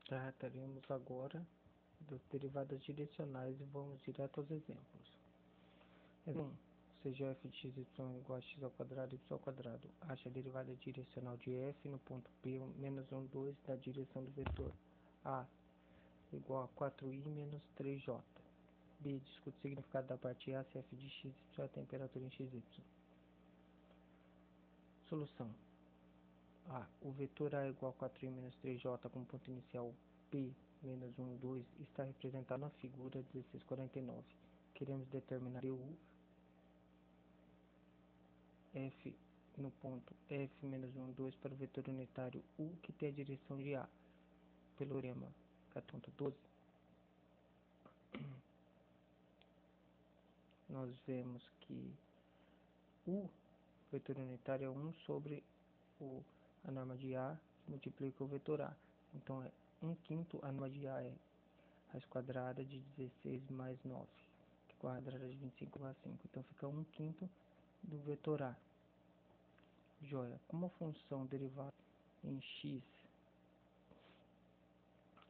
Trataremos agora das derivadas direcionais e vamos direto aos exemplos. Exemplo 1. Seja f de x y igual a x ao quadrado y ao quadrado. Ache a derivada direcional de f no ponto P menos 1, 2 da direção do vetor A igual a 4i menos 3j. B. Discute o significado da parte A se f de x é a temperatura em xy. Solução. A. O vetor A igual a 4i menos 3j com ponto inicial P menos 1, 2 está representado na figura 1649. Queremos determinar u f no ponto f menos 1, 2 para o vetor unitário u que tem a direção de A. Pelo teorema 14.12, nós vemos que o vetor unitário é 1 sobre a norma de A que multiplica o vetor A. Então é 1/5, a norma de A é raiz quadrada de 16 mais 9, que é quadrada de 25/5. Então fica 1/5 do vetor A. Joia. Como a função derivada em x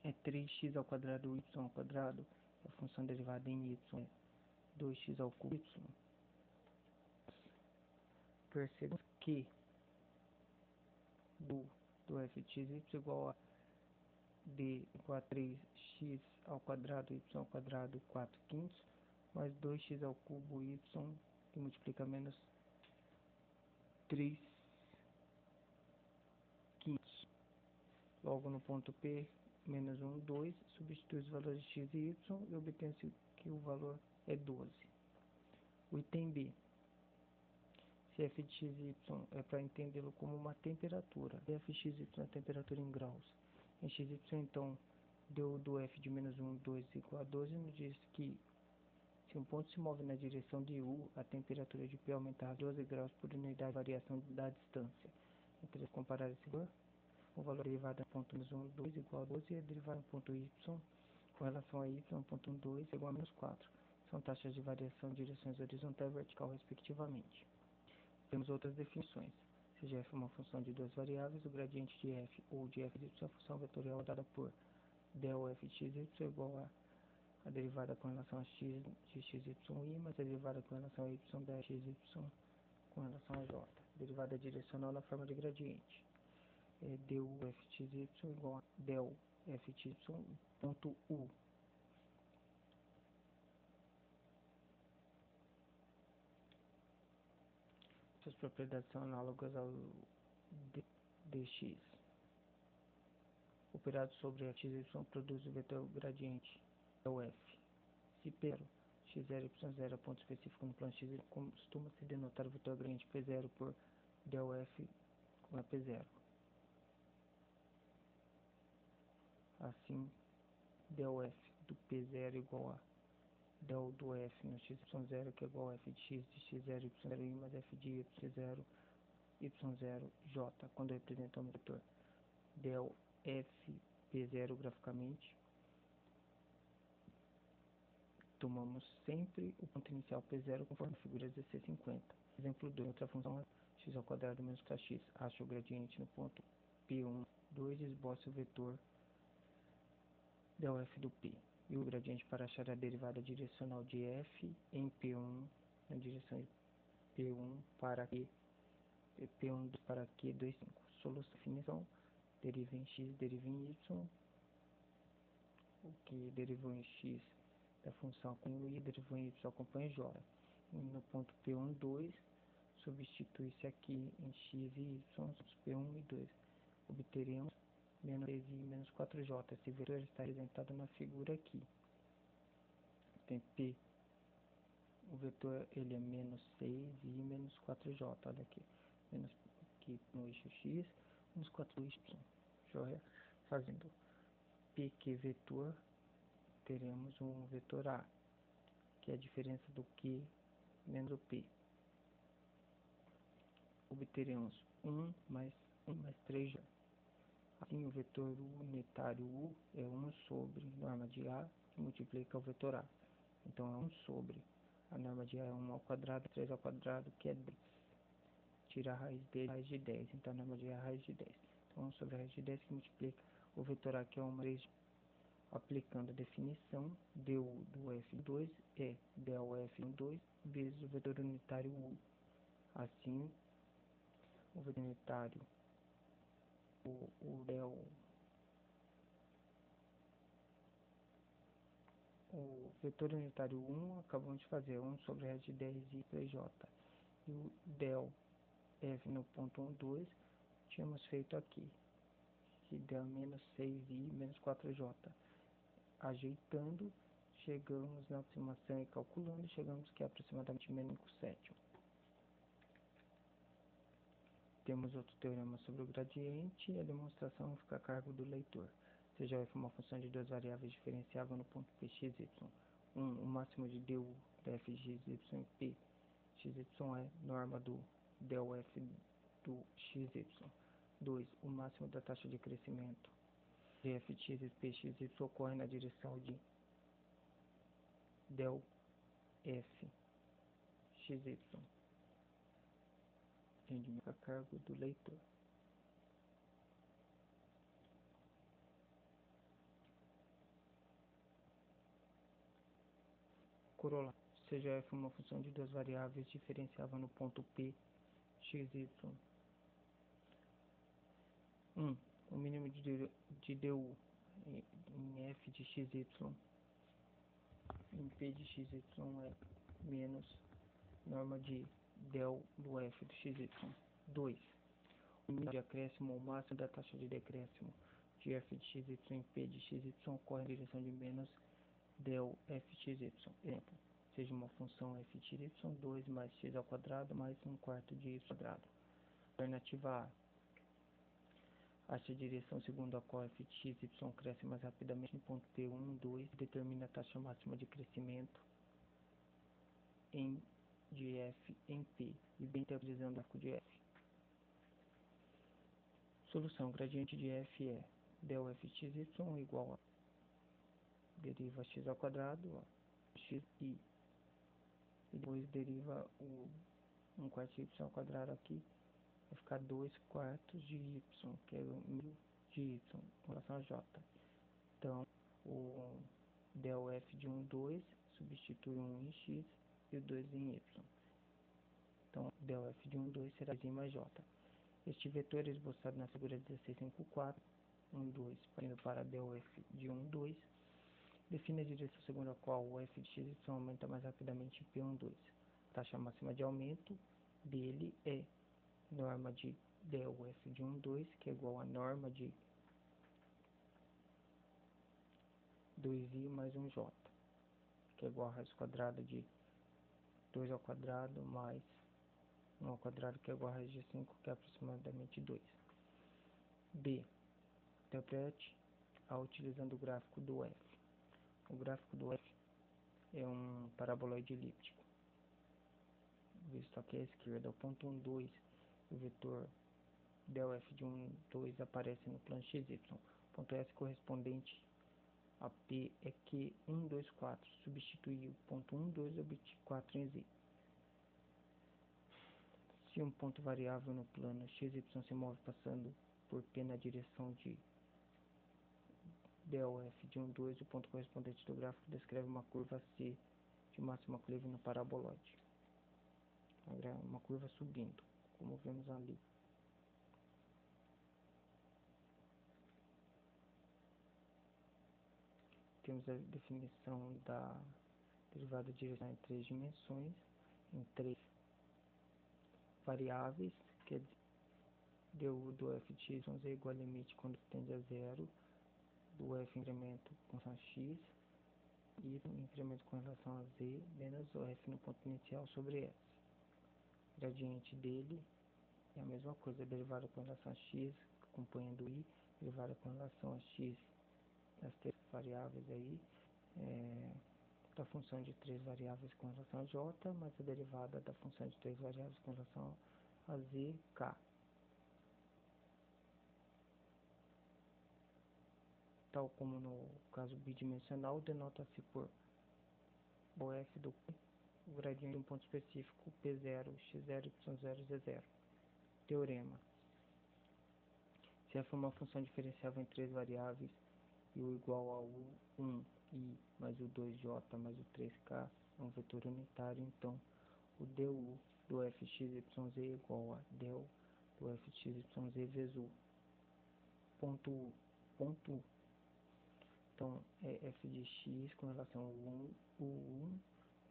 é 3x ao quadrado y ao quadrado, a função derivada em y é 2x ao cubo y, percebemos que do f de x y igual a d igual a 3x ao quadrado y ao quadrado 4/5 mais 2x ao cubo y que multiplica menos 3/5. Logo no ponto P menos 1, 2, substitui os valores de x e y e obtém-se que o valor é 12. O item B. Se f de x e y é para entendê-lo como uma temperatura, f de x e y é a temperatura em graus. Em x y, então, deu do f de menos 1, 2 igual a 12, nos diz que se um ponto se move na direção de u, a temperatura de P aumentará 12 graus por unidade de variação da distância. Então, comparar esse valor, o valor derivado no ponto menos 1, 2 igual a 12 e a derivada no ponto y com relação a y, ponto 1, 2 igual a menos 4. São taxas de variação de direções horizontal e vertical, respectivamente. Temos outras definições. Seja f uma função de duas variáveis, o gradiente de f ou de f de y é a função vetorial dada por del f de x y igual a derivada com relação a x de x, y, mais a derivada com relação a y da x, y com relação a j. Derivada direcional na forma de gradiente. Du f de x, y igual a del f de y ponto u. Suas propriedades são análogas ao dx. Operado sobre f de x, y produz o vetor gradiente del f. Se P0, x0, y0 é ponto específico no plano x, costuma-se denotar o vetor gradiente P0 por del f com a P0. Assim, del f do P0 igual a del do f no xy0, que é igual a f de x de x0, y0, mais f de y0, y0, j, quando representamos o vetor del f P0 graficamente, tomamos sempre o ponto inicial P0 conforme a figura 1650. Exemplo 2, outra função é x ao quadrado menos kx. Acha o gradiente no ponto P1, 2, esboce o vetor del f do P. E o gradiente para achar a derivada direcional de f em P1, na direção de P1 para Q, P1 para Q, 2, 5. Solução, definição, deriva em x, deriva em y, o que derivou em x da função acompanha y, derivou em y acompanha j. E no ponto P1, 2, substitui-se aqui em x e y, P1 e 2. Obteremos menos 3i menos 4j. Esse vetor está representado na figura aqui. Tem P, o vetor ele é menos 6i menos 4j. Olha aqui, menos aqui no eixo x, menos 4y. Joia. Fazendo PQ vetor, teremos um vetor A, que é a diferença do Q menos o P. Obteremos 1 mais 3j. Assim, o vetor unitário U é 1 sobre norma de A, que multiplica o vetor A. Então, é 1 sobre a norma de A é 1 ao quadrado, 3 ao quadrado, que é 10. Tira a raiz dele, raiz de 10. Então, a norma de A é a raiz de 10. Então, 1 sobre a raiz de 10 que multiplica O vetor aqui é uma vez aplicando a definição, du do F2 é del F2 vezes o vetor unitário U. Assim, o vetor unitário, o vetor unitário 1 acabamos de fazer 1 sobre a raiz de 10i 3j. E o del F no ponto 1, 2, tínhamos feito aqui, que deu menos 6i menos 4j. Ajeitando, chegamos na aproximação e calculando, chegamos que é aproximadamente menos 5/7. Temos outro teorema sobre o gradiente e a demonstração fica a cargo do leitor. Seja f uma função de duas variáveis diferenciável no ponto p, x, y. 1. O máximo de du da f de x, y em p, x, y é norma do del f do x, y. 2. O máximo da taxa de crescimento de f de x, p, x, y ocorre na direção de del f x, y. Rendimento a cargo do leitor. Corolário. Seja f uma função de duas variáveis diferenciável no ponto p, x, y. 1. O mínimo de du em f de x, y em p de x, y é menos norma de del do f do x, y. 2. O mínimo de acréscimo ou máximo da taxa de decréscimo de f de x, y em p de x, y ocorre em direção de menos del f de x, y. Exemplo. Seja uma função f de y, 2 mais x ao quadrado mais 1/4 de y quadrado. Alternativa A. Acha a direção segundo a qual f de x, y cresce mais rapidamente em ponto P, 1, 2, determina a taxa máxima de crescimento de f em P, e bem utilizando o gráfico de f. Solução. Gradiente de f é del f de x, y igual a deriva x ao quadrado, x e depois deriva o 1/4 de y ao quadrado aqui, vai ficar 2/4 de y, que é o meio de y com relação a j. Então, o del f de 1, 2 substitui 1 em x e o 2 em y. Então, del f de 1, 2 será x mais j. Este vetor é esboçado na figura 16.5.4, 1, 2, partindo para del f de 1, 2, define a direção segundo a qual o f de x, y aumenta mais rapidamente em P1, 2. A taxa máxima de aumento dele é norma de del f de 1, 2, que é igual a norma de 2i mais 1j, que é igual a raiz quadrada de 2 ao quadrado mais 1 ao quadrado, que é igual a raiz de 5, que é aproximadamente 2. B. Interprete utilizando o gráfico do f. O gráfico do f é um paraboloide elíptico. Visto aqui à esquerda, o ponto 1, 2, o vetor del f de 1, 2 aparece no plano xy. O ponto S correspondente a P é Q 1, 2, 4. Substituir o ponto 1, 2 obter 4 em Z. Se um ponto variável no plano XY se move passando por P na direção de del f de 1, 2, o ponto correspondente do gráfico descreve uma curva C de máxima clive no paraboloide. Uma curva subindo, como vemos ali. Temos a definição da derivada direcional em 3 dimensões, em 3 variáveis, quer dizer, du do f de x é igual a limite quando tende a zero, do f incremento com relação a x, e incremento com relação a z, menos o f no ponto inicial sobre s. O gradiente dele é a mesma coisa, derivada com relação a x, acompanhando i, derivada com relação a x, as 3 variáveis aí, da função de 3 variáveis com relação a j, mais a derivada da função de 3 variáveis com relação a z, k. Tal como no caso bidimensional, denota-se por o f do p, o gradiente de um ponto específico P0, x0, y0, z0. Teorema. Se f for uma função diferenciável em 3 variáveis e o igual ao 1 i mais o 2j mais o 3k é um vetor unitário, então o du do fxyz é igual a del do fxyz vezes u. Ponto u. Ponto u. Então, é f de x com relação ao 1,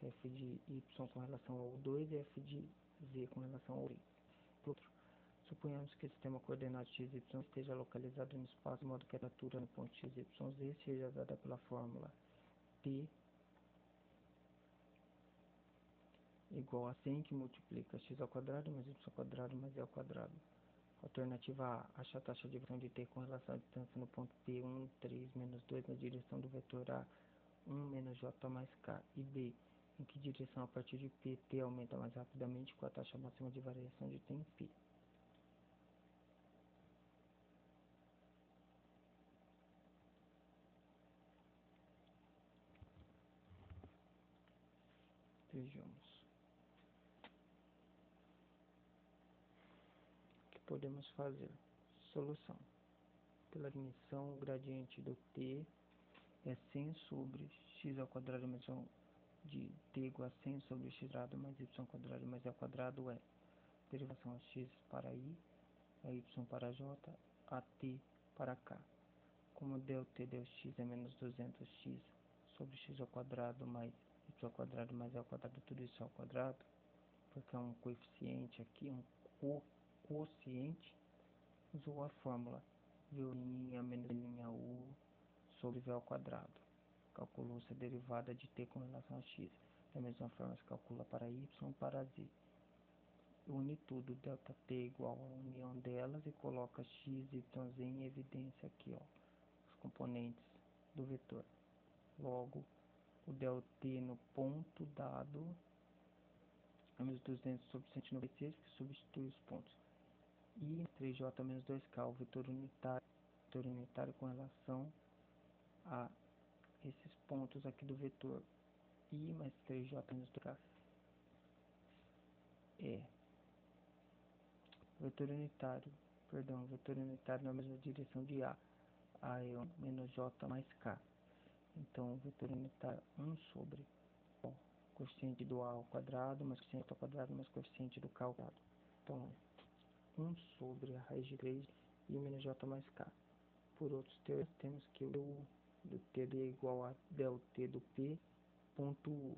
f de y com relação ao 2 e f de z com relação ao 3. Outro. Suponhamos que o sistema coordenado x, y esteja localizado no espaço, de modo que a altura no ponto x, y, z seja dada pela fórmula t igual a 100, que multiplica x ao quadrado mais y ao quadrado mais z ao quadrado. Alternativa A, acha a taxa de variação de t com relação à distância no ponto P, 1, 3, menos 2 na direção do vetor A, 1 menos j mais k. E B, em que direção a partir de P, t aumenta mais rapidamente com a taxa máxima de variação de t em P. Vejamos. O que podemos fazer? Solução. Pela definição, o gradiente do t é 100 sobre x ao quadrado mais 1 de t igual a 100 sobre x quadrado mais y ao quadrado mais z ao quadrado é derivação a x para i, a y para j, a t para k. Como dt dx é menos 200x sobre x ao quadrado mais y ao quadrado mais z ao quadrado, tudo isso ao quadrado, porque é um coeficiente aqui, um quociente, usou a fórmula v' menos v' sobre v ao quadrado. Calculou-se a derivada de t com relação a x. Da mesma forma, se calcula para y e para z. Une tudo, ΔT igual à união delas e coloca x, y, z em evidência aqui, ó, os componentes do vetor. Logo, o ΔT no ponto dado é menos 200 sobre 196, que substitui os pontos. I 3j menos 2k, o vetor unitário com relação a esses pontos aqui do vetor. I mais 3j menos 2k é vetor unitário na mesma direção de A. A é 1 menos j mais k. Então, o vetor unitário 1 sobre o coeficiente do A ao quadrado, mais coeficiente ao quadrado, mais coeficiente do k ao quadrado. Então, 1 sobre a raiz de 3 e menos j mais k. Por outros termos, temos que o do t é igual a ΔT do P, ponto U,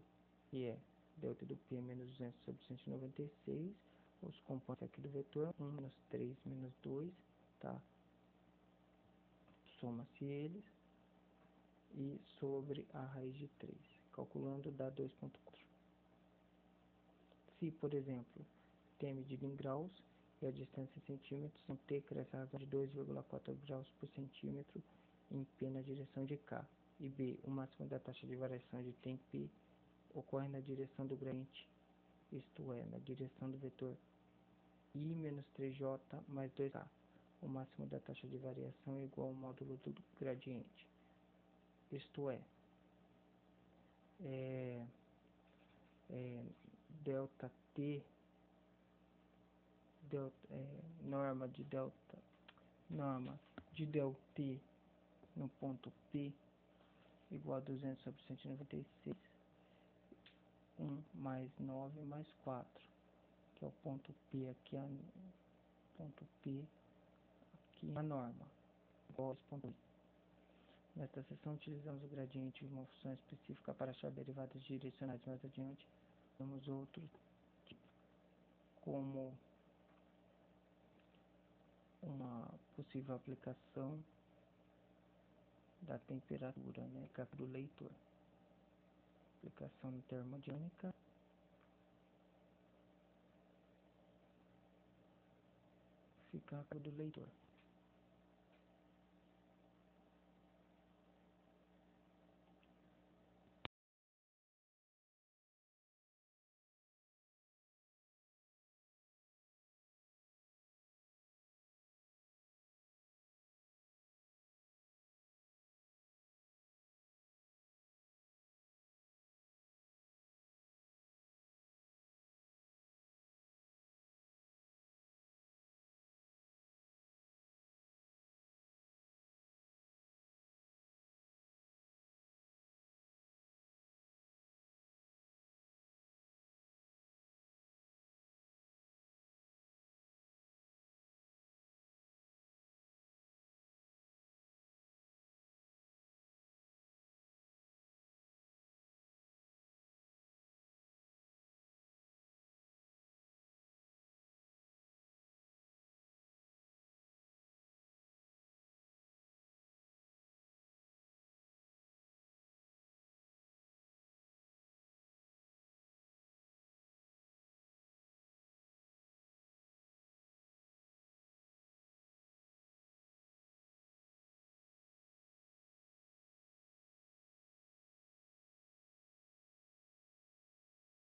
que é ΔT do P menos 200 sobre 196, os componentes aqui do vetor, 1 menos 3 menos 2, tá? Soma-se eles, e sobre a raiz de 3. Calculando dá 2,4. Se, por exemplo, t é medido em graus e a distância em centímetros, então t cresce a razão de 2,4 graus por centímetro em P na direção de K. E B, o máximo da taxa de variação de t em P ocorre na direção do gradiente, isto é, na direção do vetor I menos 3j mais 2k. O máximo da taxa de variação é igual ao módulo do gradiente, isto é delta t, norma de ΔT no ponto P igual a 200 sobre 196, 1 mais 9 mais 4, que é o ponto P aqui, ponto P aqui a norma, igual a 2,8. Nesta seção utilizamos o gradiente de uma função específica para achar derivadas direcionais. Mais adiante, temos outro tipo, como uma possível aplicação da temperatura, né, do leitor. Aplicação termodinâmica. Fica a do leitor.